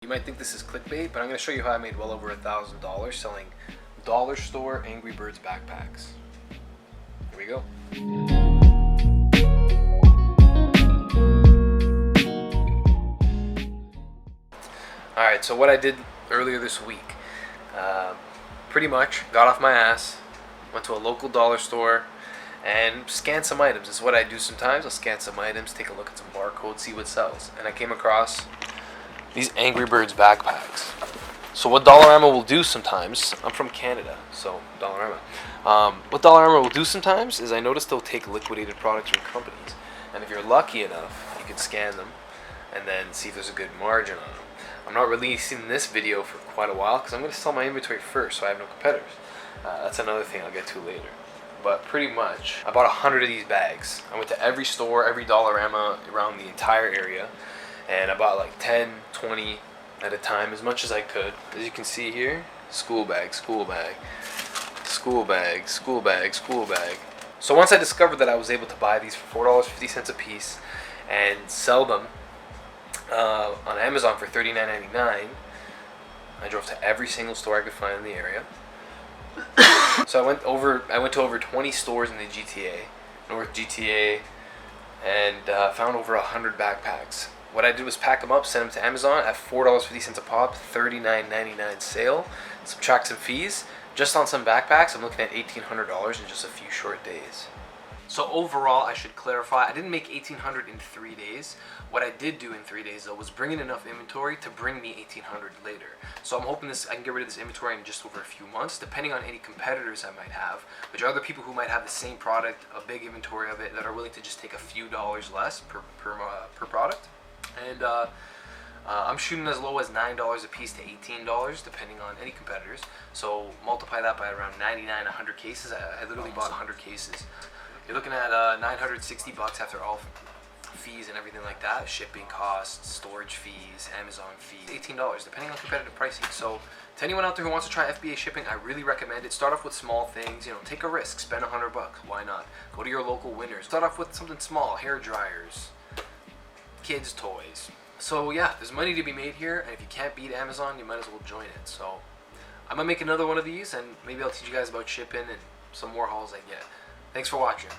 You might think this is clickbait, but I'm going to show you how I made well over $1,000 selling dollar store Angry Birds backpacks. Here we go. Alright, so what I did earlier this week, pretty much got off my ass, went to a local dollar store, and scanned some items. This is what I do sometimes. I'll scan some items, take a look at some barcodes, see what sells. And I came across these Angry Birds backpacks. So what Dollarama will do sometimes, I'm from Canada, so Dollarama. What Dollarama will do sometimes is I notice they'll take liquidated products from companies. And if you're lucky enough, you can scan them and then see if there's a good margin on them. I'm not releasing this video for quite a while because I'm going to sell my inventory first so I have no competitors. That's another thing I'll get to later. But pretty much, I bought 100 of these bags. I went to every store, every Dollarama around the entire area. And I bought like 10, 20 at a time, as much as I could. As you can see here, school bag, school bag, school bag, school bag, school bag. So once I discovered that I was able to buy these for $4.50 a piece and sell them on Amazon for $39.99, I drove to every single store I could find in the area. So I went to over 20 stores in the GTA, North GTA, and found over 100 backpacks. What I did was pack them up, send them to Amazon at $4.50 a pop, $39.99 sale, subtract some fees. Just on some backpacks, I'm looking at $1,800 in just a few short days. So overall, I should clarify, I didn't make $1,800 in 3 days. What I did do in 3 days though was bring in enough inventory to bring me $1,800 later. So I'm hoping I can get rid of this inventory in just over a few months, depending on any competitors I might have, which are other people who might have the same product, a big inventory of it, that are willing to just take a few dollars less per product. And I'm shooting as low as $9 a piece to $18, depending on any competitors. So multiply that by around 99, 100 cases. I literally bought 100 cases. You're looking at $960 after all fees and everything like that, shipping costs, storage fees, Amazon fees, $18 depending on competitive pricing. So to anyone out there who wants to try FBA shipping, I really recommend it. Start off with small things, take a risk, spend $100, why not? Go to your local Winners. Start off with something small, hair dryers, kids toys. So yeah, there's money to be made here, and if you can't beat Amazon, you might as well join it. So I'm gonna make another one of these, and maybe I'll teach you guys about shipping and some more hauls I get. Thanks for watching.